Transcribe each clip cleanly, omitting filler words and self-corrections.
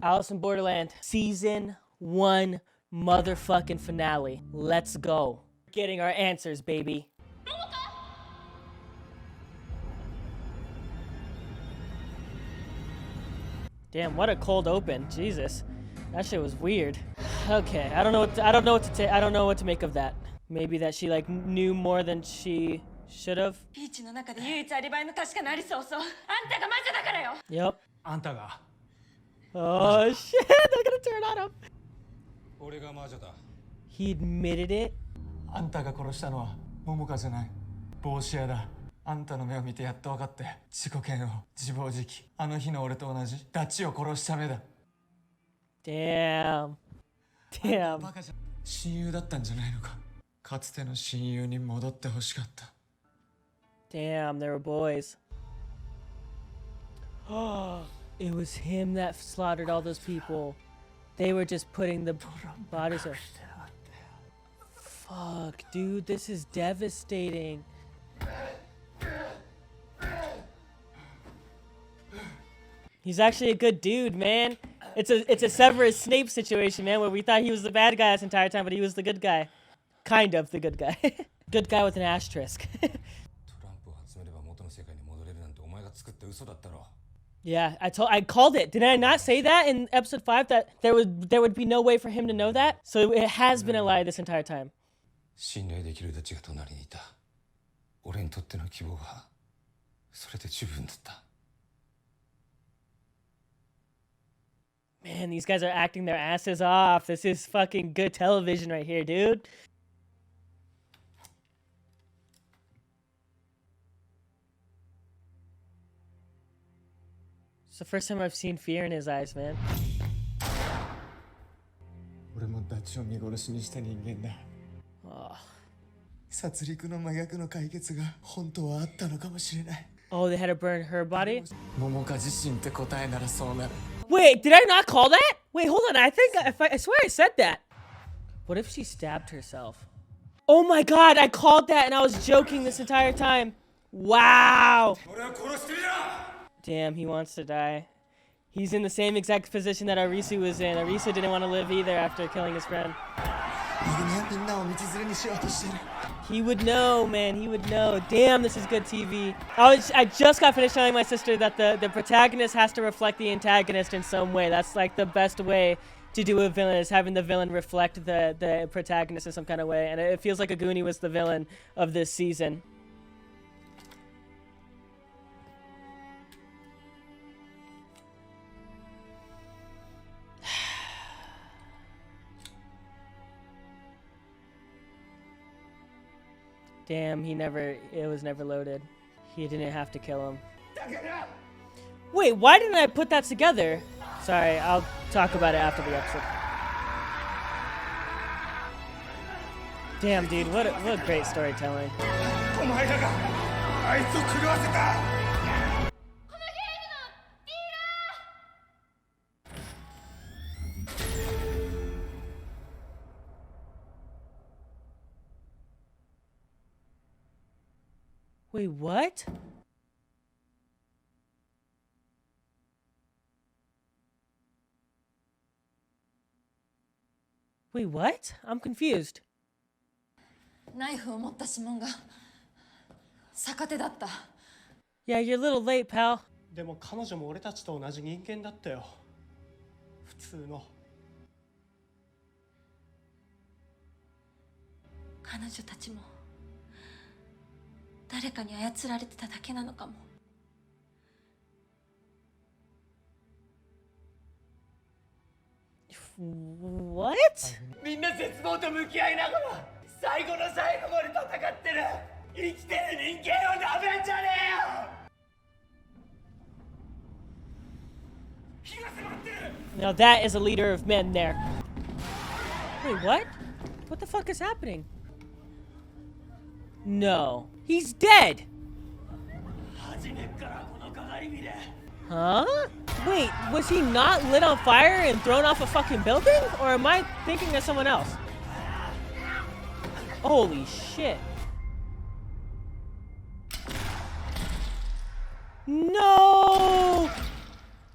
Alice in Borderland Season 1 motherfucking finale. Let's go. Getting our answers, baby. Damn, what a cold open. Jesus. That shit was weird. Okay, I don't know what to make of that. Maybe that she like knew more than she should have. Yep. Oh shit, they're gonna turn on him. He admitted it. あんたが殺したのは桃香じゃない。帽子屋だ。あんたの目を見てやっと分かって、自己嫌悪、自暴自棄、あの日の俺と同じダチを殺すためだ。Damn. Damn. 親友だったんじゃないのか。かつての親友に戻ってほしかった。Damn, they were boys. Oh, it was him that slaughtered all those people. They were just putting the bodies of... Fuck, dude, this is devastating. He's actually a good dude, man. It's a Severus Snape situation, man, where we thought he was the bad guy this entire time, but he was the good guy. Kind of the good guy. Good guy with an asterisk. Yeah, I called it. Did I not say that in episode 5 that there would be no way for him to know that? So it has been a lie this entire time. Man, these guys are acting their asses off. This is fucking good television right here, dude. It's the first time I've seen fear in his eyes, man. 俺もダチを見殺しにした人間だ。殺戮の真逆の解決が本当はあったのかもしれない。Oh, they had to burn her body? 桃香自身って答えならそうなる。 Wait, did I not call that? Wait, hold on. I swear I said that. What if she stabbed herself? Oh my god, I called that and I was joking this entire time. Wow. Damn, he wants to die. He's in the same exact position that Arisu was in. Arisu didn't want to live either after killing his friend. He would know, man. He would know. Damn, this is good TV. I just got finished telling my sister that the protagonist has to reflect the antagonist in some way. That's like the best way to do a villain, is having the villain reflect the protagonist in some kind of way. And it feels like Aguni was the villain of this season. Damn, it was never loaded. He didn't have to kill him. Wait, why didn't I put that together? Sorry, I'll talk about it after the episode. Damn, dude, what great storytelling. Wait, what? Wait, what? I'm confused. Yeah, you're a little late, pal. でも彼女も俺たちと同じ人間だったよ。普通の。彼女たちも誰かに操られてただけなのかも。What? みんな絶望と向き合いながら最後の最後まで戦ってる。生きてる人間をなめんじゃねえよ。火が迫ってる。 Now that is a leader of men there. Wait, what? What the fuck is happening? No. He's dead! Huh? Wait, was he not lit on fire and thrown off a fucking building? Or am I thinking of someone else? Holy shit. No!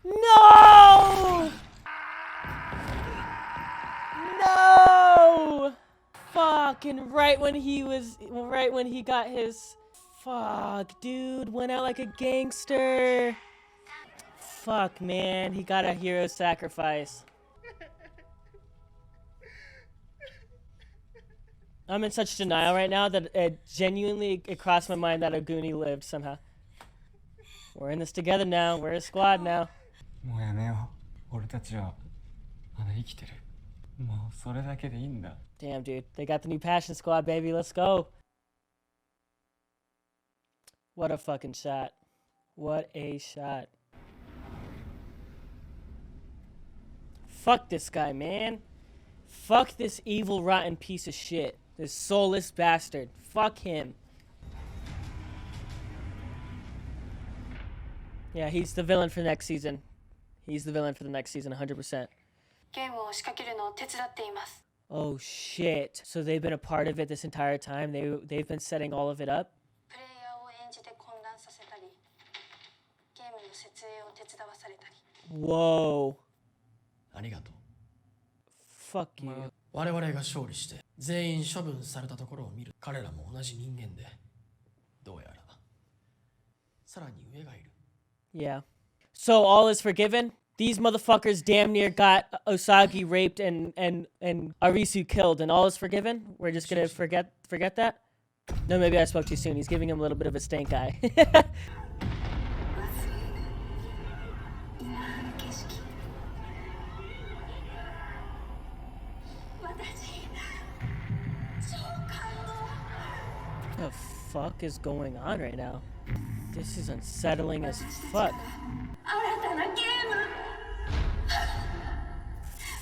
No! Fucking right when he got his... Fuck, dude, went out like a gangster. Fuck, man, he got a hero sacrifice. I'm in such denial right now that it crossed my mind that a Goonie lived somehow. We're in this together now. We're a squad now. もうやめよう。俺たちはまだ生きてる。もうそれだけでいいんだ。 Damn, dude. They got the new Passion Squad, baby. Let's go. What a fucking shot. What a shot. Fuck this guy, man. Fuck this evil, rotten piece of shit. This soulless bastard. Fuck him. Yeah, he's the villain for next season. He's the villain for the next season, 100%. ゲームを仕掛けるのを手伝っています。 Oh shit. So they've been a part of it this entire time? They've been setting all of it up? プレイヤーを演じて混乱させたり、ゲームの設営を手伝わされたり。 Whoa. ありがとう。 Fuck you. 我々が勝利して全員処分されたところを見る。彼らも同じ人間で、どうやらさらに上がいる。 Yeah. So all is forgiven? These motherfuckers damn near got Usagi raped and Arisu killed, and all is forgiven? We're just gonna forget that? No, maybe I spoke too soon. He's giving him a little bit of a stink eye. What the fuck is going on right now? This is unsettling as fuck.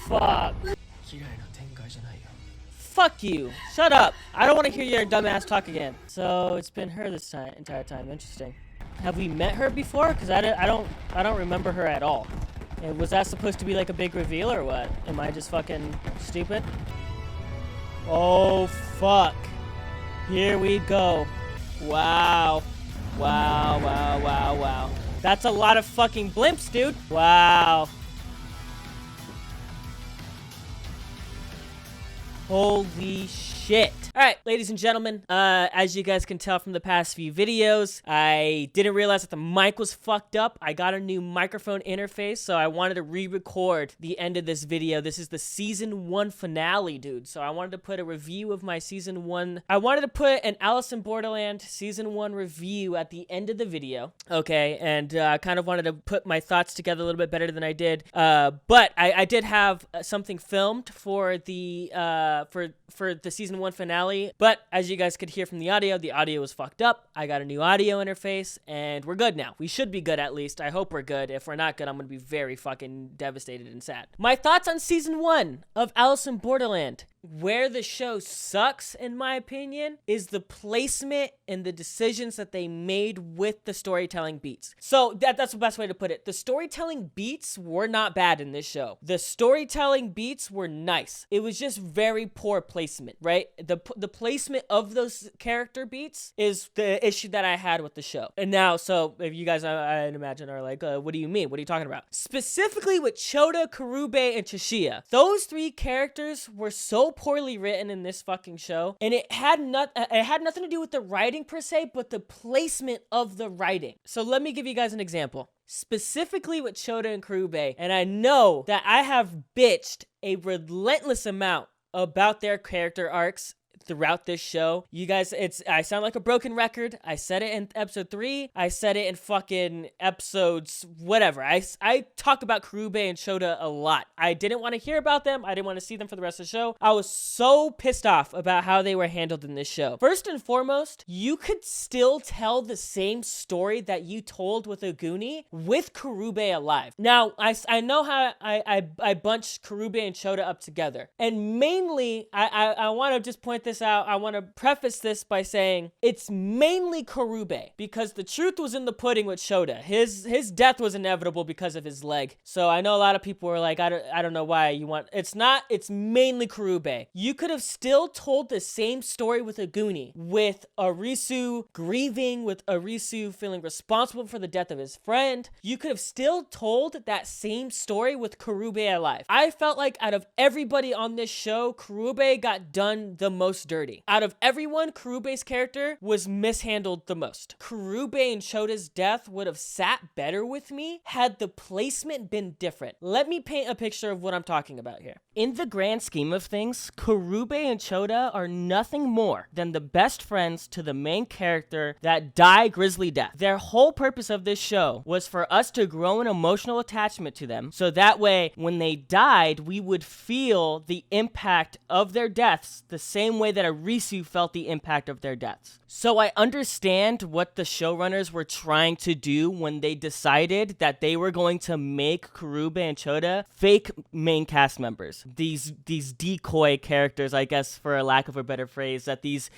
Fuck. 嫌いな展開じゃないよ。 Fuck you. Shut up. I don't want to hear your dumbass talk again. So it's been her this entire time. Interesting. Have we met her before? Because I don't remember her at all. And was that supposed to be like a big reveal or what? Am I just fucking stupid? Oh fuck. Here we go. Wow. Wow. That's a lot of fucking blimps, dude. Wow. Holy shit. All right, ladies and gentlemen, as you guys can tell from the past few videos, I didn't realize that the mic was fucked up. I got a new microphone interface, so I wanted to re-record the end of this video. This is the season 1 finale, dude. So I wanted to put a review of my season 1. I wanted to put an Alice in Borderland season 1 review at the end of the video. Okay, and I kind of wanted to put my thoughts together a little bit better than I did. But I did have something filmed for the for the season 1 finale. But as you guys could hear from the audio was fucked up. I got a new audio interface, and we're good now. We should be good, at least. I hope we're good. If we're not good, I'm gonna be very fucking devastated and sad. My thoughts on season 1 of Alice in Borderland. Where the show sucks, in my opinion, is the placement and the decisions that they made with the storytelling beats. So that's the best way to put it. The storytelling beats were not bad in this show. The storytelling beats were nice. It was just very poor placement, right? The placement of those character beats is the issue that I had with the show. And now, so if you guys, I imagine, are like, what do you mean? What are you talking about? Specifically with Chota, Karube, and Chishiya. Those 3 characters were so poorly written in this fucking show, and it had nothing to do with the writing per se, but the placement of the writing. So let me give you guys an example. Specifically with Chota and Karube, and I know that I have bitched a relentless amount about their character arcs throughout this show. You guys, I sound like a broken record. I said it in episode 3. I said it in fucking episodes, whatever. I talk about Karube and Chota a lot. I didn't want to hear about them. I didn't want to see them for the rest of the show. I was so pissed off about how they were handled in this show. First and foremost, you could still tell the same story that you told with Aguni with Karube alive. Now, I know how I bunched Karube and Chota up together. And mainly, I want to just point this out. I want to preface this by saying it's mainly Karube, because the truth was in the pudding with Chota. His death was inevitable because of his leg. So I know a lot of people were like, I don't know why you want, it's mainly Karube. You could have still told the same story with Aguni, with Arisu grieving, with Arisu feeling responsible for the death of his friend. You could have still told that same story with Karube alive. I felt like out of everybody on this show, Karube got done the most most dirty. Out of everyone, Kurube's character was mishandled the most. Kurube and Chota's death would have sat better with me had the placement been different. Let me paint a picture of what I'm talking about here. In the grand scheme of things, Kurube and Chota are nothing more than the best friends to the main character that die grisly death. Their whole purpose of this show was for us to grow an emotional attachment to them, so that way when they died, we would feel the impact of their deaths the same way that Arisu felt the impact of their deaths. So I understand what the showrunners were trying to do when they decided that they were going to make Kurube and Chota fake main cast members. These decoy characters, I guess, for a lack of a better phrase, that these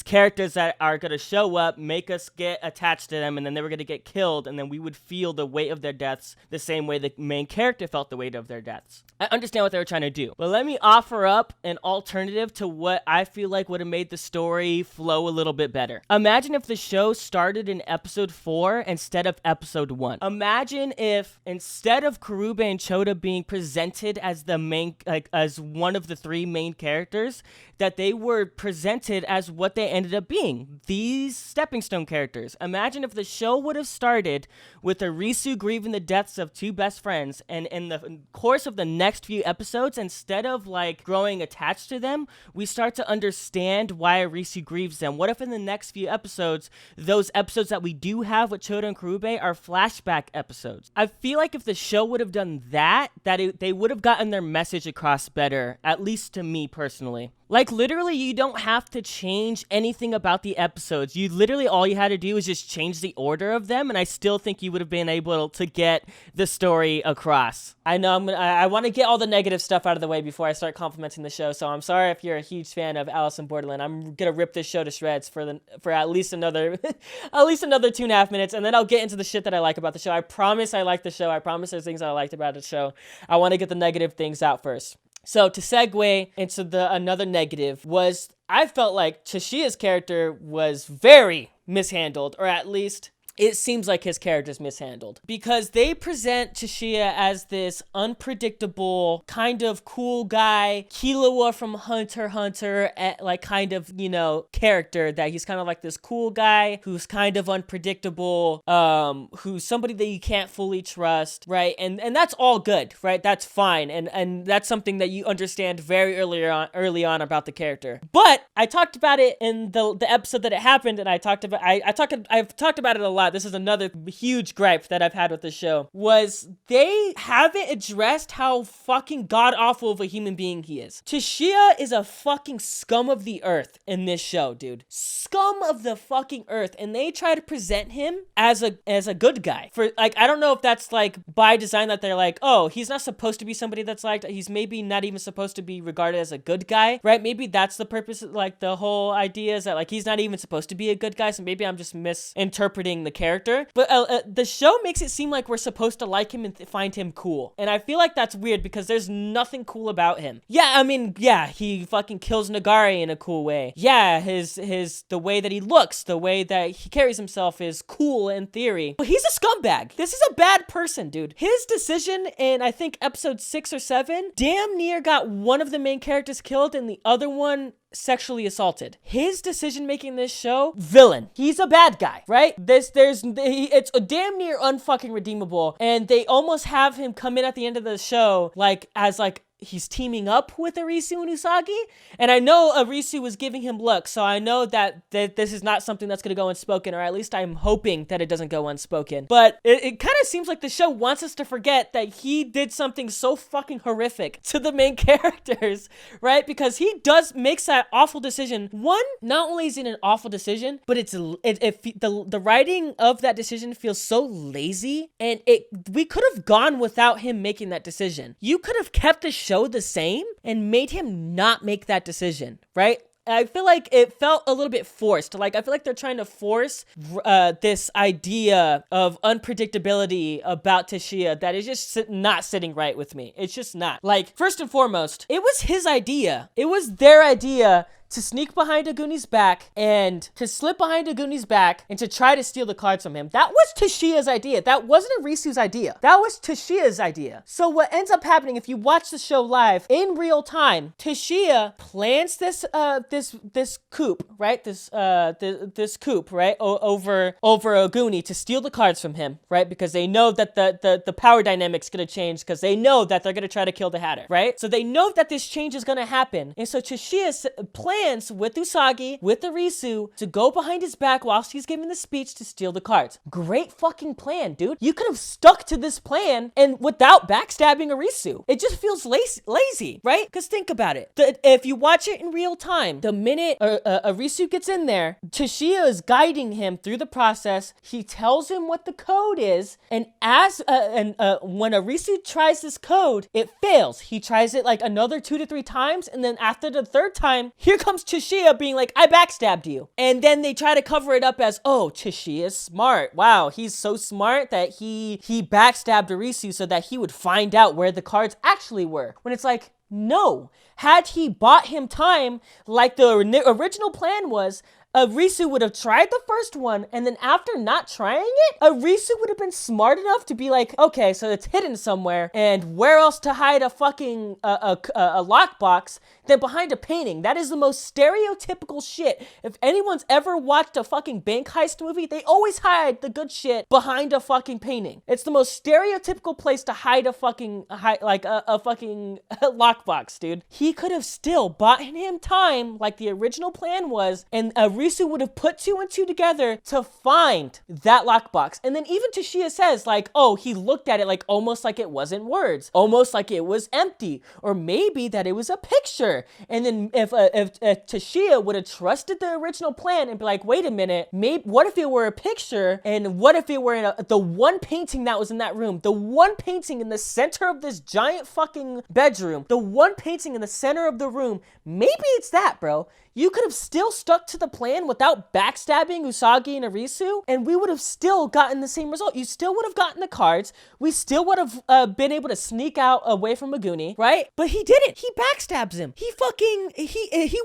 characters that are going to show up, make us get attached to them, and then they were going to get killed, and then we would feel the weight of their deaths the same way the main character felt the weight of their deaths. I understand what they were trying to do, but let me offer up an alternative to what I feel like would have made the story flow a little bit better. Imagine if the show started in episode 4 instead of episode 1. Imagine if instead of Kurube and Chota being presented as the main, as one of the 3 main characters, that they were presented as what they ended up being, these stepping stone characters. Imagine if the show would have started with Arisu grieving the deaths of 2 best friends, and in the course of the next few episodes, instead of like growing attached to them, we start to understand why Arisu grieves them. What if in the next few episodes, those episodes that we do have with Chota and Kurube are flashback episodes? I feel like if the show would have done that, they would have gotten their message across better, at least to me personally. Like, literally, you don't have to change anything about the episodes. You literally, all you had to do is just change the order of them, and I still think you would have been able to get the story across. I know I want to get all the negative stuff out of the way before I start complimenting the show, so I'm sorry if you're a huge fan of Alice in Borderland. I'm gonna rip this show to shreds for at least another at least another 2.5 minutes, and then I'll get into the shit that I like about the show. I promise I like the show. I promise there's things that I liked about the show. I want to get the negative things out first. So to segue into another negative was, I felt like Chishia's character was very mishandled, or at least it seems like his character's mishandled, because they present Chishia as this unpredictable, kind of cool guy, Killua from Hunter x Hunter, like kind of, you know, character, that he's kind of like this cool guy who's kind of unpredictable, who's somebody that you can't fully trust, right? And that's all good, right? That's fine, and that's something that you understand very early on about the character. But I talked about it in the episode that it happened, and I've talked about it a lot. This is another huge gripe that I've had with the show, was they haven't addressed how fucking god-awful of a human being he is. Chishia is a fucking scum of the earth in this show, dude. Scum of the fucking earth. And they try to present him as a good guy. For, like, I don't know if that's, like, by design, that they're like, oh, he's not supposed to be somebody that's liked. He's maybe not even supposed to be regarded as a good guy, right? Maybe that's the purpose, like, the whole idea is that, like, he's not even supposed to be a good guy, so maybe I'm just misinterpreting the character. But the show makes it seem like we're supposed to like him and find him cool. And I feel like that's weird, because there's nothing cool about him. Yeah, I mean, yeah, he fucking kills Nagari in a cool way. Yeah, the way that he looks, the way that he carries himself is cool in theory. But he's a scumbag. This is a bad person, dude. His decision in, I think, episode 6 or 7, damn near got one of the main characters killed and the other one sexually assaulted. His decision making in this show, villain. He's a bad guy, right? It's a damn near unfucking redeemable, and they almost have him come in at the end of the show as he's teaming up with Arisu and Usagi, and I know Arisu was giving him looks, so I know that this is not something that's going to go unspoken, or at least I'm hoping that it doesn't go unspoken. But it kind of seems like the show wants us to forget that he did something so fucking horrific to the main characters, right? Because he makes that awful decision. One, not only is it an awful decision, but the writing of that decision feels so lazy, and we could have gone without him making that decision. You could have kept the show the same and made him not make that decision, right? I feel like it felt a little bit forced. Like, I feel like they're trying to force this idea of unpredictability about Tishia that is just not sitting right with me. It's just not. Like, first and foremost, it was his idea. It was their idea to sneak behind Aguni's back and to slip behind Aguni's back and to try to steal the cards from him. That was Tashia's idea. That wasn't Arisu's idea. That was Tashia's idea. So what ends up happening, if you watch the show live in real time, Tashia plans this coup, right? This coup, right? Over Aguni to steal the cards from him, right? Because they know that the power dynamic's gonna change, because they know that they're gonna try to kill the Hatter, right? So they know that this change is gonna happen. And so Tashia plans with Usagi, with Arisu, to go behind his back while she's giving the speech to steal the cards. Great fucking plan, dude. You could have stuck to this plan and without backstabbing Arisu. It just feels lazy, right? Because think about it. If you watch it in real time, the minute Arisu gets in there, Tashia is guiding him through the process. He tells him what the code is, and when Arisu tries this code, it fails. He tries it like another 2 to 3 times, and then after the 3rd time, here comes Tashia being like, I backstabbed you. And then they try to cover it up as, oh, Tashia's smart. Wow, he's so smart that he backstabbed Arisu so that he would find out where the cards actually were. When it's like, no. Had he bought him time like the original plan was, Arisu would have tried the first one, and then after not trying it, Arisu would have been smart enough to be like, okay, so it's hidden somewhere, and where else to hide a fucking a lockbox than behind a painting? That is the most stereotypical shit. If anyone's ever watched a fucking bank heist movie, they always hide the good shit behind a fucking painting. It's the most stereotypical place to hide a fucking fucking lockbox, dude. He could have still bought him time like the original plan was, and Arisu would have put 2 and 2 together to find that lockbox. And then even Tashia says like, oh, he looked at it like almost like it wasn't words, almost like it was empty, or maybe that it was a picture. And then if Tashia would have trusted the original plan and be like, wait a minute, maybe what if it were a picture, and what if it were in the one painting that was in that room, the one painting in the center of this giant fucking bedroom, the one painting in the center of the room, maybe it's that, bro. You could have still stuck to the plan without backstabbing Usagi and Arisu, and we would have still gotten the same result. You still would have gotten the cards. We still would have been able to sneak out away from Megumi, right? But he didn't. He backstabs him. He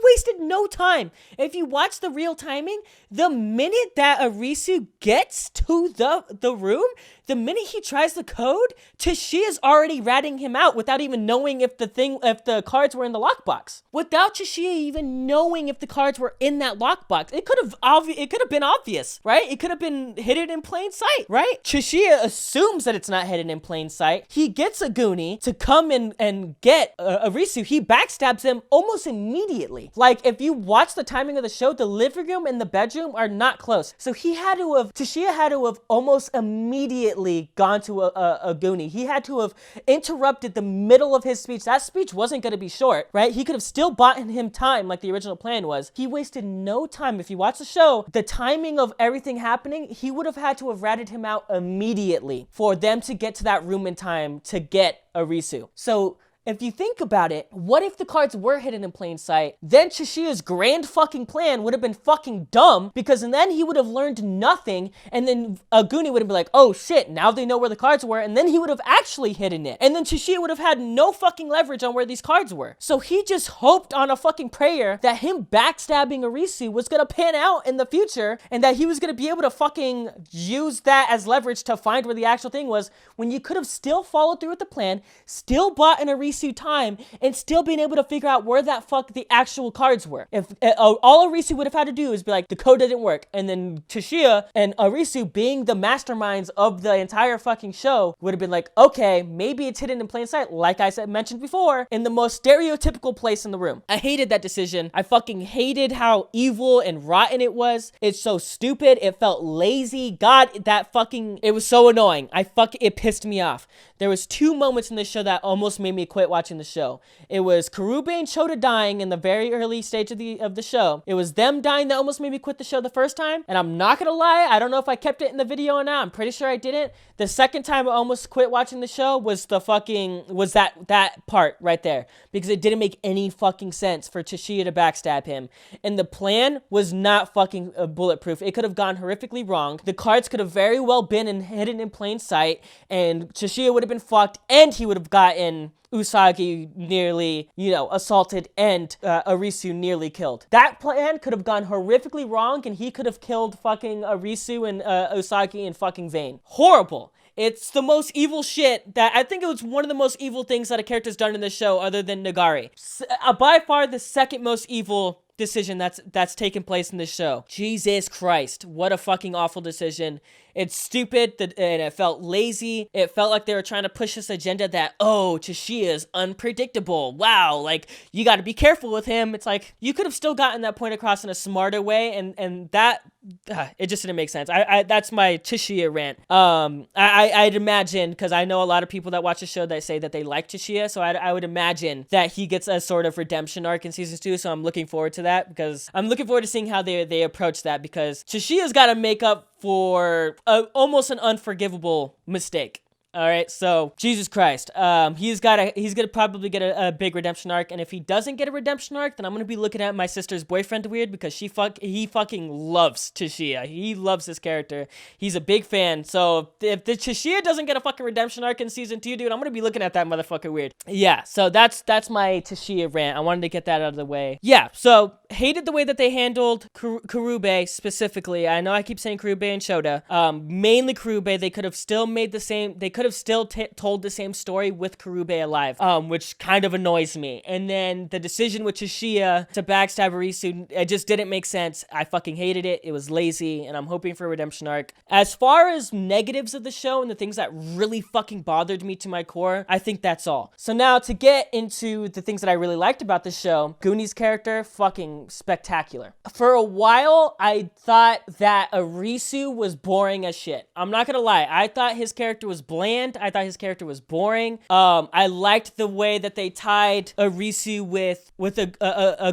wasted no time. If you watch the real timing, the minute that Arisu gets to the room, the minute he tries the code, Tashia's already ratting him out without even knowing if the cards were in the lockbox. Without Tashia even knowing if the cards were in that lockbox, it could have been obvious, right? It could have been hidden in plain sight, right? Tashia assumes that it's not hidden in plain sight. He gets Aguni to come and get Arisu. He backstabs him almost immediately. Like, if you watch the timing of the show, the living room and the bedroom are not close. So Tashia had to have almost immediately gone to Aguni. He had to have interrupted the middle of his speech. That speech wasn't going to be short, right? He could have still bought him time like the original plan was. He wasted no time. If you watch the show, the timing of everything happening, he would have had to have ratted him out immediately for them to get to that room in time to get Arisu. So if you think about it, what if the cards were hidden in plain sight? Then Tashia's grand fucking plan would have been fucking dumb, because then he would have learned nothing, and then Aguni would have been like, oh shit, now they know where the cards were, and then he would have actually hidden it. And then Tashia would have had no fucking leverage on where these cards were. So he just hoped on a fucking prayer that him backstabbing Arisu was gonna pan out in the future, and that he was gonna be able to fucking use that as leverage to find where the actual thing was, when you could have still followed through with the plan, still bought an Arisu time, and still being able to figure out where that fuck the actual cards were. If all Arisu would have had to do is be like, the code didn't work, and then Tashia and Arisu, being the masterminds of the entire fucking show, would have been like, okay, maybe it's hidden in plain sight, like I mentioned before, in the most stereotypical place in the room. I hated that decision. I fucking hated how evil and rotten it was. It's so stupid. It felt lazy. God, it was so annoying. It pissed me off. There was 2 moments in this show that almost made me quit watching the show. It was Karube and Chota dying in the very early stage of the show. It was them dying that almost made me quit the show the first time. And I'm not gonna lie, I don't know if I kept it in the video or not. I'm pretty sure I didn't. The second time I almost quit watching the show was that part right there, because it didn't make any fucking sense for Tashia to backstab him. And the plan was not fucking bulletproof. It could have gone horrifically wrong. The cards could have very well been hidden in plain sight, and Tashia would have been fucked, and he would have gotten Usagi nearly, assaulted and Arisu nearly killed. That plan could have gone horrifically wrong, and he could have killed fucking Arisu and Usagi in fucking vain. Horrible. It's the most evil shit that I think it was one of the most evil things that a character's done in this show other than Nagari. By far the second most evil decision that's taken place in this show. Jesus Christ, what a fucking awful decision. It's stupid, and it felt lazy. It felt like they were trying to push this agenda that, Chishiya's unpredictable. Wow, like, you gotta be careful with him. It's like, you could have still gotten that point across in a smarter way, and that, it just didn't make sense. That's my Chishiya rant. I'd imagine, because I know a lot of people that watch the show that say that they like Chishiya, so I would imagine that he gets a sort of redemption arc in season 2, so I'm looking forward to that, because I'm looking forward to seeing how they approach that, because Chishiya's gotta make up for almost an unforgivable mistake. All right, so Jesus Christ, he's gonna probably get a big redemption arc, and if he doesn't get a redemption arc, then I'm gonna be looking at my sister's boyfriend weird, because he fucking loves Chishiya. He loves this character. He's a big fan. So if the Chishiya doesn't get a fucking redemption arc in season 2, dude, I'm gonna be looking at that motherfucker weird. Yeah, so that's my Chishiya rant. I wanted to get that out of the way. Yeah, so hated the way that they handled Karube specifically. I know I keep saying Karube and Shota. Mainly Karube. They could have still made the same. They could have still told the same story with Karube alive, which kind of annoys me. And then the decision with Chishiya to backstab Arisu, it just didn't make sense. I fucking hated it. It was lazy, and I'm hoping for a redemption arc. As far as negatives of the show and the things that really fucking bothered me to my core, I think that's all. So now to get into the things that I really liked about the show, Goonie's character, fucking spectacular. For a while, I thought that Arisu was boring as shit. I'm not gonna lie. I thought his character was bland. I thought his character was boring. I liked the way that they tied Arisu with a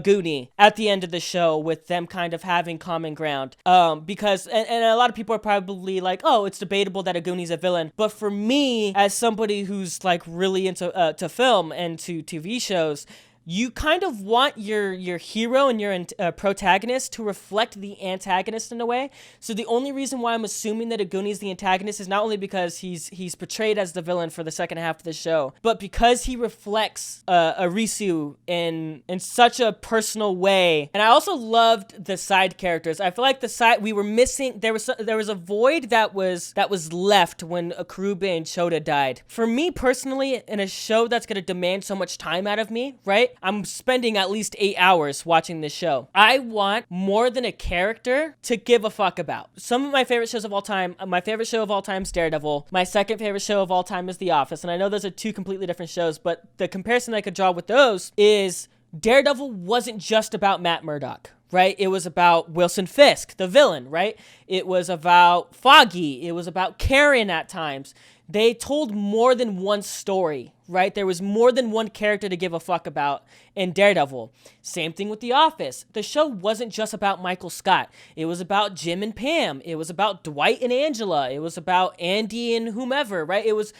Goonie at the end of the show, with them kind of having common ground. Because and a lot of people are probably like, oh, it's debatable that a Goonie's a villain. But for me, as somebody who's like really into to film and to TV shows, you kind of want your hero and your protagonist to reflect the antagonist in a way. So the only reason why I'm assuming that Aguni is the antagonist is not only because he's portrayed as the villain for the second half of the show, but because he reflects Arisu in such a personal way. And I also loved the side characters. I feel like we were missing. There was a void that was left when Karube and Shota died. For me personally, in a show that's gonna demand so much time out of me, right? I'm spending at least 8 hours watching this show. I want more than a character to give a fuck about. Some of my favorite shows of all time, my favorite show of all time is Daredevil. My second favorite show of all time is The Office. And I know those are two completely different shows, but the comparison I could draw with those is Daredevil wasn't just about Matt Murdock, right? It was about Wilson Fisk, the villain, right? It was about Foggy. It was about Karen at times. They told more than one story, right? There was more than one character to give a fuck about in Daredevil. Same thing with The Office. The show wasn't just about Michael Scott. It was about Jim and Pam. It was about Dwight and Angela. It was about Andy and whomever, right? It was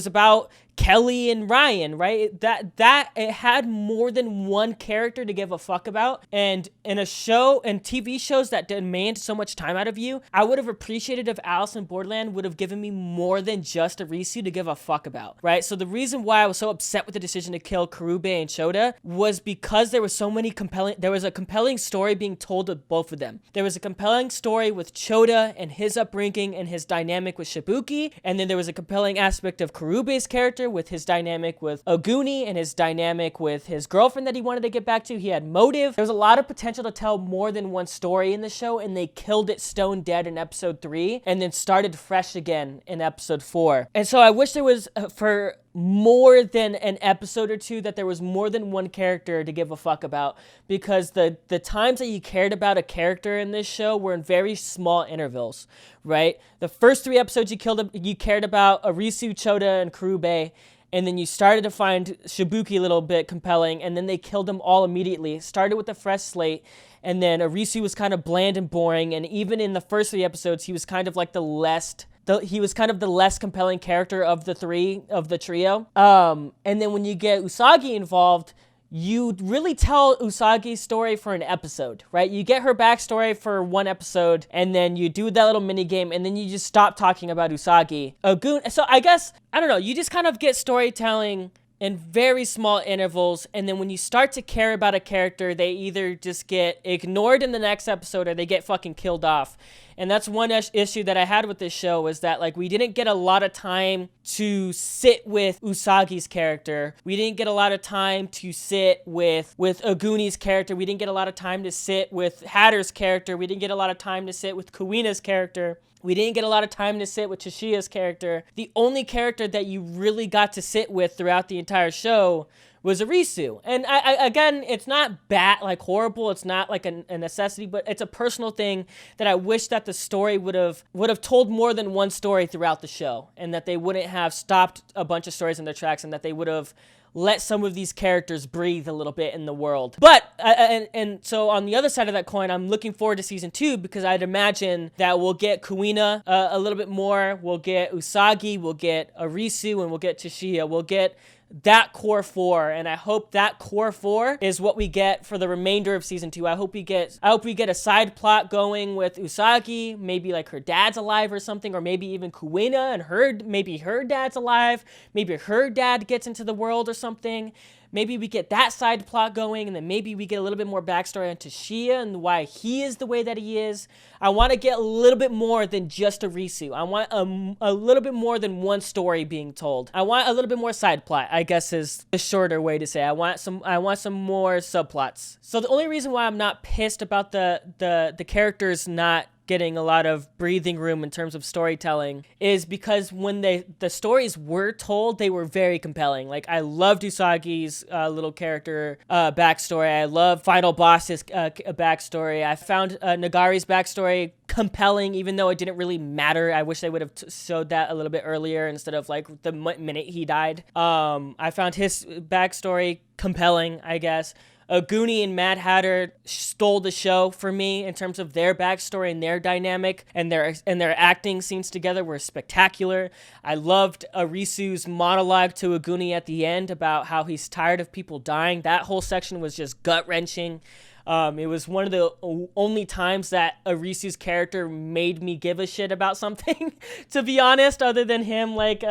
about Kelly and Ryan, right? That it had more than one character to give a fuck about. And in a show and TV shows that demand so much time out of you, I would have appreciated if Alice in Borderland would have given me more than just Arisu to give a fuck about, right? So the reason why I was so upset with the decision to kill Karube and Shota was because there was a compelling story being told with both of them. There was a compelling story with Shota and his upbringing and his dynamic with Shibuki, and then there was a compelling aspect of Karube's character with his dynamic with Oguni and his dynamic with his girlfriend that he wanted to get back to. He had motive. There was a lot of potential to tell more than one story in the show, and they killed it stone dead in episode 3 and then started fresh again in episode 4. And so I wish there was, for more than an episode or two, that there was more than one character to give a fuck about, because the times that you cared about a character in this show were in very small intervals, right? The first 3 episodes you cared about Arisu, Shota, and Karube, and then you started to find Shibuki a little bit compelling, and then they killed them all immediately. Started with a fresh slate, and then Arisu was kind of bland and boring, and even in the first 3 episodes, he was kind of like the less compelling character of the trio. And then when you get Usagi involved, you really tell Usagi's story for an episode, right? You get her backstory for 1 episode, and then you do that little mini game, and then you just stop talking about Usagi. So I guess, I don't know, you just kind of get storytelling in very small intervals, and then when you start to care about a character, they either just get ignored in the next episode or they get fucking killed off. And that's one issue that I had with this show, is that like we didn't get a lot of time to sit with Usagi's character. We didn't get a lot of time to sit with Aguni's character. We didn't get a lot of time to sit with Hatter's character. We didn't get a lot of time to sit with Kuina's character. We didn't get a lot of time to sit with Chishiya's character. The only character that you really got to sit with throughout the entire show was Arisu. And I again, it's not bad, like horrible. It's not like a necessity, but it's a personal thing that I wish that the story would have told more than one story throughout the show, and that they wouldn't have stopped a bunch of stories in their tracks, and that they would have let some of these characters breathe a little bit in the world. But, and so on the other side of that coin, I'm looking forward to season 2, because I'd imagine that we'll get Kuina a little bit more, we'll get Usagi, we'll get Arisu, and we'll get Chishiya. We'll get that core 4, and I hope that core 4 is what we get for the remainder of season 2. I hope we get a side plot going with Usagi, maybe like her dad's alive or something, or maybe even Kuina and maybe her dad's alive, maybe her dad gets into the world or something. Maybe we get that side plot going, and then maybe we get a little bit more backstory on Chishiya and why he is the way that he is. I want to get a little bit more than just Arisu. I want a little bit more than one story being told. I want a little bit more side plot, I guess is the shorter way to say. I want some more subplots. So the only reason why I'm not pissed about the characters not getting a lot of breathing room in terms of storytelling is because when the stories were told, they were very compelling. Like, I loved Usagi's little character backstory. I love Final Boss's backstory. I found Nagari's backstory compelling, even though it didn't really matter. I wish they would have showed that a little bit earlier instead of like the minute he died. I found his backstory compelling, I guess. Aguni and Mad Hatter stole the show for me in terms of their backstory and their dynamic, and their acting scenes together were spectacular. I loved Arisu's monologue to Aguni at the end about how he's tired of people dying. That whole section was just gut-wrenching. It was one of the only times that Arisu's character made me give a shit about something, to be honest, other than him like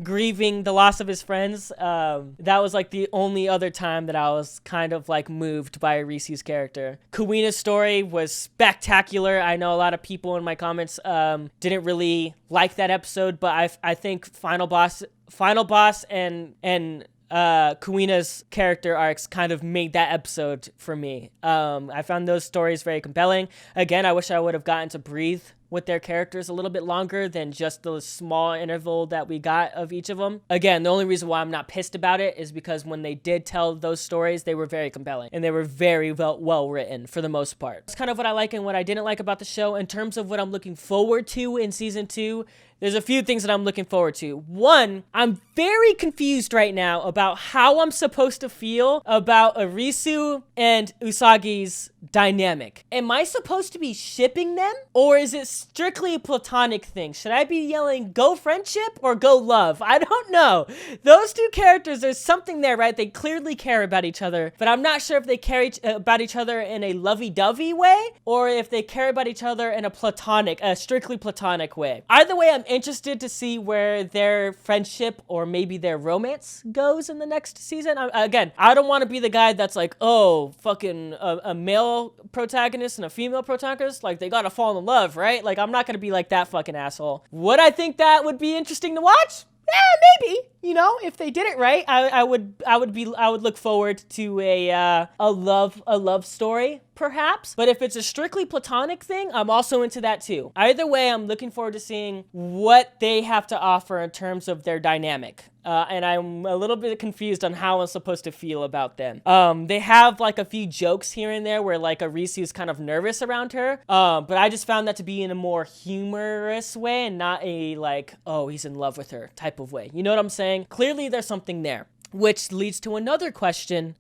grieving the loss of his friends. That was like the only other time that I was kind of like moved by Arisu's character. Kuina's story was spectacular. I know a lot of people in my comments didn't really like that episode, but I think Final Boss and Kuina's character arcs kind of made that episode for me. I found those stories very compelling. Again, I wish I would have gotten to breathe with their characters a little bit longer than just the small interval that we got of each of them. Again, the only reason why I'm not pissed about it is because when they did tell those stories, they were very compelling and they were very well written for the most part. That's kind of what I like and what I didn't like about the show. In terms of what I'm looking forward to in season 2, there's a few things that I'm looking forward to. One, I'm very confused right now about how I'm supposed to feel about Arisu and Usagi's dynamic. Am I supposed to be shipping them? Or is it strictly a platonic thing? Should I be yelling, go friendship or go love? I don't know. Those two characters, there's something there, right? They clearly care about each other, but I'm not sure if they care about each other in a lovey-dovey way or if they care about each other in a strictly platonic way. Either way, I'm interested to see where their friendship or maybe their romance goes in the next season. Again, I don't want to be the guy that's like, oh, fucking a male protagonist and a female protagonist, like they gotta fall in love, right? Like, I'm not gonna be like that fucking asshole. Would I think that would be interesting to watch? Yeah, maybe. You know, if they did it right, I would look forward to a love story, perhaps. But if it's a strictly platonic thing, I'm also into that too. Either way, I'm looking forward to seeing what they have to offer in terms of their dynamic. And I'm a little bit confused on how I'm supposed to feel about them. They have like a few jokes here and there where like Arisu's kind of nervous around her. But I just found that to be in a more humorous way and not a like, oh, he's in love with her type of way. You know what I'm saying? Clearly there's something there, which leads to another question.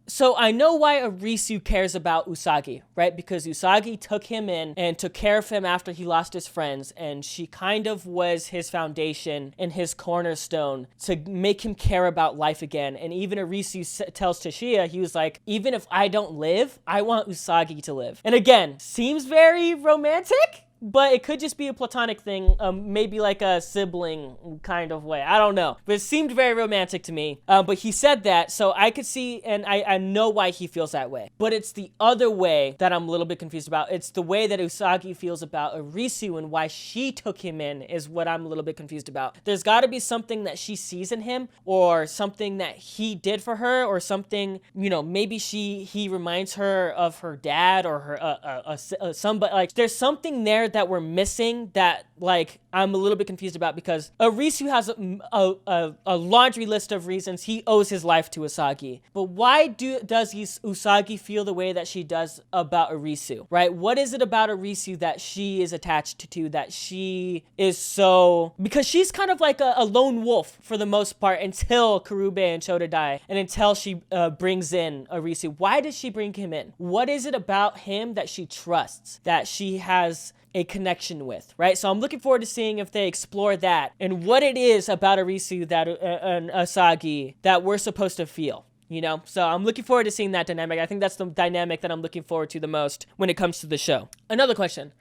So I know why Arisu cares about Usagi, right? Because Usagi took him in and took care of him after he lost his friends, and she kind of was his foundation and his cornerstone to make him care about life again. And even Arisu tells Chishiya, he was like, even if I don't live, I want Usagi to live. And again, seems very romantic, but it could just be a platonic thing, maybe like a sibling kind of way. I don't know, but it seemed very romantic to me. But he said that, so I could see, and I know why he feels that way. But it's the other way that I'm a little bit confused about. It's the way that Usagi feels about Arisu and why she took him in is what I'm a little bit confused about. There's got to be something that she sees in him, or something that he did for her, or something, you know, maybe he reminds her of her dad or her somebody. Like, there's something there that we're missing that, like, I'm a little bit confused about, because Arisu has a laundry list of reasons he owes his life to Usagi. But why does Usagi feel the way that she does about Arisu, right? What is it about Arisu that she is attached to, that she is so... Because she's kind of like a lone wolf for the most part until Karube and Chota die, and until she brings in Arisu. Why does she bring him in? What is it about him that she trusts, that she has a connection with, right? So I'm looking forward to seeing if they explore that and what it is about Arisu that and Usagi that we're supposed to feel, you know? So I'm looking forward to seeing that dynamic. I think that's the dynamic that I'm looking forward to the most when it comes to the show. Another question.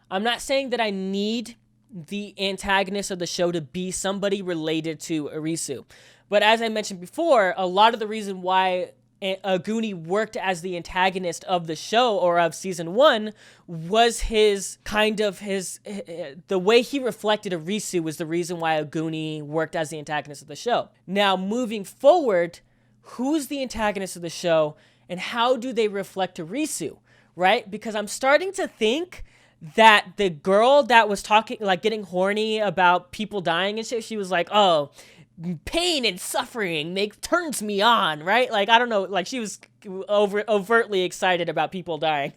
I'm not saying that I need the antagonist of the show to be somebody related to Arisu, but as I mentioned before, a lot of the reason why Aguni worked as the antagonist of the show, or of season 1, was the way he reflected Arisu was the reason why Aguni worked as the antagonist of the show. Now, moving forward, who's the antagonist of the show, and how do they reflect Arisu, right? Because I'm starting to think that the girl that was talking, like, getting horny about people dying and shit, she was like, oh, pain and suffering turns me on, right? Like, I don't know, like, she was overtly excited about people dying.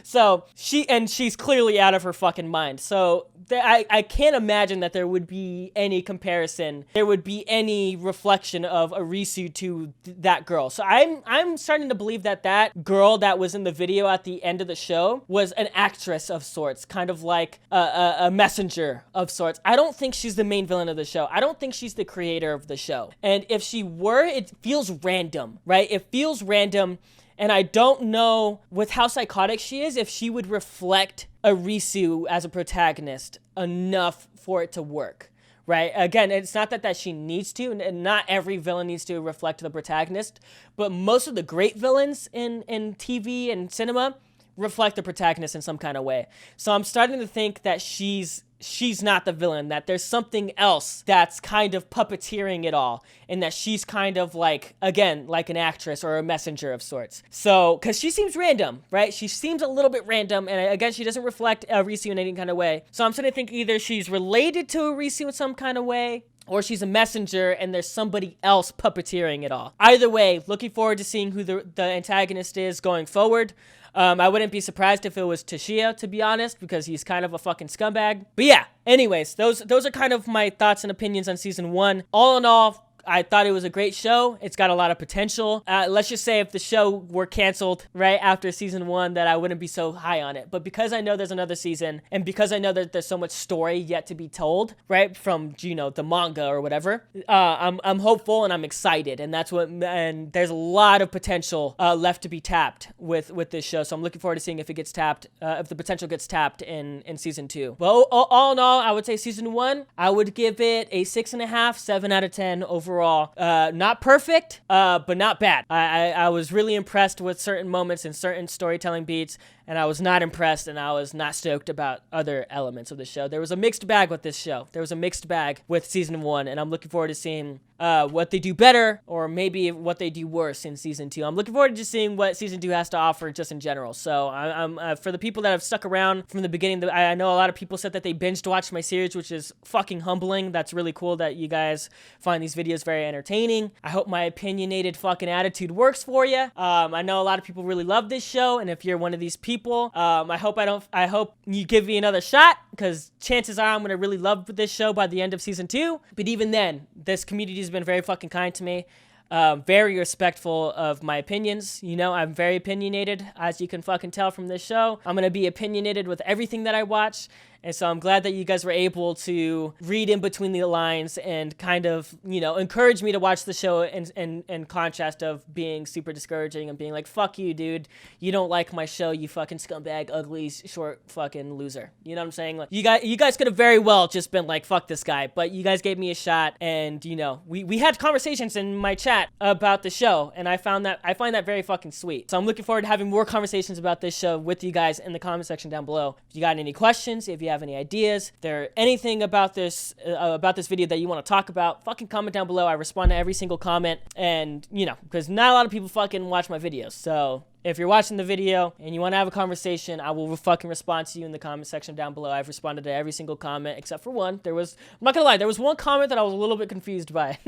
So she's clearly out of her fucking mind. So I can't imagine that there would be any comparison, there would be any reflection of Arisu to that girl. So I'm starting to believe that girl that was in the video at the end of the show was an actress of sorts, kind of like a messenger of sorts. I don't think she's the main villain of the show. I don't think she's the creator of the show. And if she were, it feels random, right? It feels random. And I don't know, with how psychotic she is, if she would reflect Arisu as a protagonist enough for it to work, right? Again, it's not that she needs to, and not every villain needs to reflect the protagonist, but most of the great villains in TV and cinema reflect the protagonist in some kind of way. So I'm starting to think that she's not the villain, that there's something else that's kind of puppeteering it all, and that she's kind of like, again, like an actress or a messenger of sorts. So, because she seems random, right? She seems a little bit random, and again, she doesn't reflect Arisu in any kind of way. So I'm starting to think either she's related to Arisu in some kind of way, or she's a messenger and there's somebody else puppeteering it all. Either way, looking forward to seeing who the antagonist is going forward. I wouldn't be surprised if it was Toshiya, to be honest, because he's kind of a fucking scumbag. But yeah, anyways, those are kind of my thoughts and opinions on season 1. All in all, I thought it was a great show. It's got a lot of potential. Let's just say if the show were canceled right after season 1, that I wouldn't be so high on it. But because I know there's another season, and because I know that there's so much story yet to be told, right, from, you know, the manga or whatever, I'm hopeful and I'm excited. And and there's a lot of potential left to be tapped with this show. So I'm looking forward to seeing if it gets tapped, if the potential gets tapped in season 2. Well, all in all, I would say season 1, I would give it a 6.5, 7 out of 10 overall. Not perfect, but not bad. I was really impressed with certain moments and certain storytelling beats, and I was not impressed and I was not stoked about other elements of the show. There was a mixed bag with this show. There was a mixed bag with season 1, and I'm looking forward to seeing what they do better, or maybe what they do worse in season 2. I'm looking forward to just seeing what season 2 has to offer just in general. So I'm for the people that have stuck around from the beginning, I know a lot of people said that they binged watched my series, which is fucking humbling. That's really cool that you guys find these videos very entertaining. I hope my opinionated fucking attitude works for you. I know a lot of people really love this show, and if you're one of these people, I hope you give me another shot, because chances are I'm gonna really love this show by the end of season 2. But even then, this community has been very fucking kind to me. Very respectful of my opinions. You know, I'm very opinionated, as you can fucking tell from this show. I'm gonna be opinionated with everything that I watch, And so I'm glad that you guys were able to read in between the lines and kind of, you know, encourage me to watch the show in contrast of being super discouraging and being like, fuck you, dude. You don't like my show, you fucking scumbag, ugly, short fucking loser. You know what I'm saying? Like, you guys could have very well just been like, fuck this guy, but you guys gave me a shot, and, you know, we had conversations in my chat about the show, and I find that very fucking sweet. So I'm looking forward to having more conversations about this show with you guys in the comment section down below. If you got any questions, if you have any ideas, if there anything about this video that you want to talk about, fucking comment down below. I respond to every single comment, and, you know, because not a lot of people fucking watch my videos, so if you're watching the video and you want to have a conversation, I will fucking respond to you in the comment section down below. I've responded to every single comment except for one. I'm not gonna lie, there was one comment that I was a little bit confused by.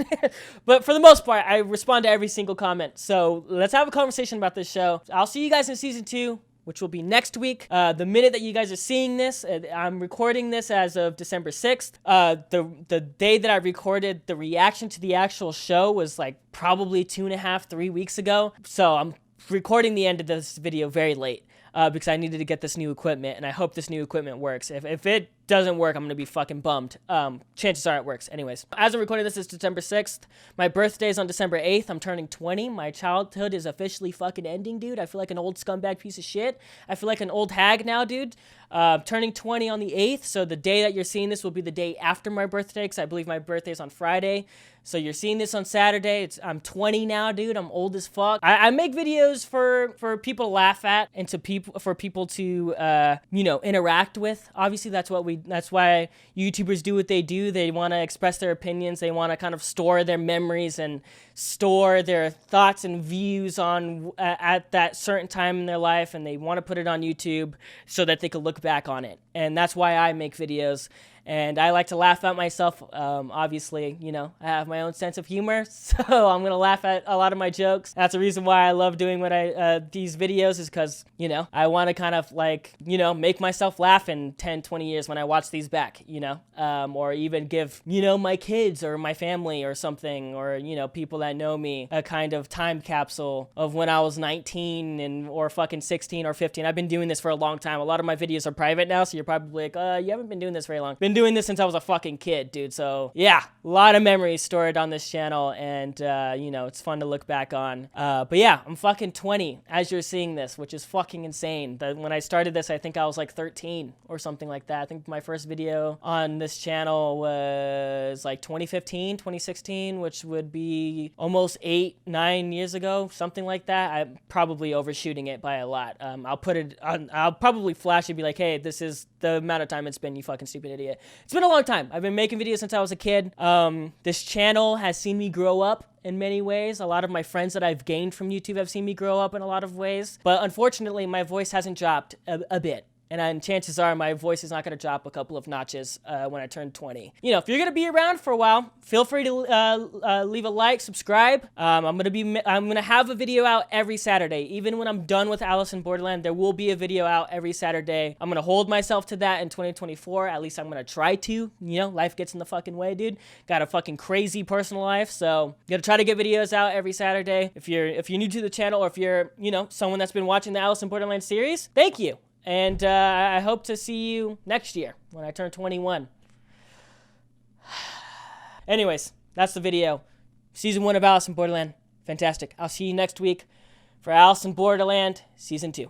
But for the most part, I respond to every single comment. So let's have a conversation about this show. I'll see you guys in season 2, which will be next week. The minute that you guys are seeing this, I'm recording this as of December 6th. The day that I recorded the reaction to the actual show was like probably 2.5, 3 weeks ago. So I'm recording the end of this video very late because I needed to get this new equipment, and I hope this new equipment works. If it doesn't work, I'm gonna be fucking bummed. Chances are it works. Anyways, as I'm recording this, it's December 6th. My birthday is on December 8th. I'm turning 20. My childhood is officially fucking ending, dude. I feel like an old scumbag piece of shit. I feel like an old hag now, dude. Turning 20 on the 8th, so the day that you're seeing this will be the day after my birthday, because I believe my birthday is on Friday. So you're seeing this on Saturday. I'm 20 now, dude. I'm old as fuck. I make videos for people to laugh at and for people to you know, interact with. Obviously, that's why YouTubers do what they do. They want to express their opinions. They want to kind of store their memories and store their thoughts and views on at that certain time in their life, and they want to put it on YouTube so that they can look back on it. And that's why I make videos. And I like to laugh at myself. Obviously, you know, I have my own sense of humor, so I'm gonna laugh at a lot of my jokes. That's the reason why I love doing these videos, is because, you know, I want to kind of like, you know, make myself laugh in 10, 20 years when I watch these back, you know, or even give, you know, my kids or my family or something, or, you know, people that know me, a kind of time capsule of when I was 19 or fucking 16 or 15. I've been doing this for a long time. A lot of my videos are private now, so you're probably like, you haven't been doing this very long. Been doing this since I was a fucking kid, dude. So yeah, a lot of memories stored on this channel, and you know, it's fun to look back on. But yeah, I'm fucking 20 as you're seeing this, which is fucking insane. When I started this, I think I was like 13 or something like that. I think my first video on this channel was like 2015, 2016, which would be almost 8, 9 years ago, something like that. I'm probably overshooting it by a lot. I'll probably flash and be like, hey, this is the amount of time it's been, you fucking stupid idiot. It's been a long time. I've been making videos since I was a kid. This channel has seen me grow up in many ways. A lot of my friends that I've gained from YouTube have seen me grow up in a lot of ways. But unfortunately, my voice hasn't dropped a bit. And chances are my voice is not going to drop a couple of notches when I turn 20. You know, if you're going to be around for a while, feel free to leave a like, subscribe. I'm going to have a video out every Saturday. Even when I'm done with Alice in Borderland, there will be a video out every Saturday. I'm going to hold myself to that in 2024. At least I'm going to try to. You know, life gets in the fucking way, dude. Got a fucking crazy personal life, so I'm going to try to get videos out every Saturday. If you're new to the channel, or if you're, you know, someone that's been watching the Alice in Borderland series, thank you. And I hope to see you next year when I turn 21. Anyways, that's the video. Season 1 of Alice in Borderland. Fantastic. I'll see you next week for Alice in Borderland Season 2.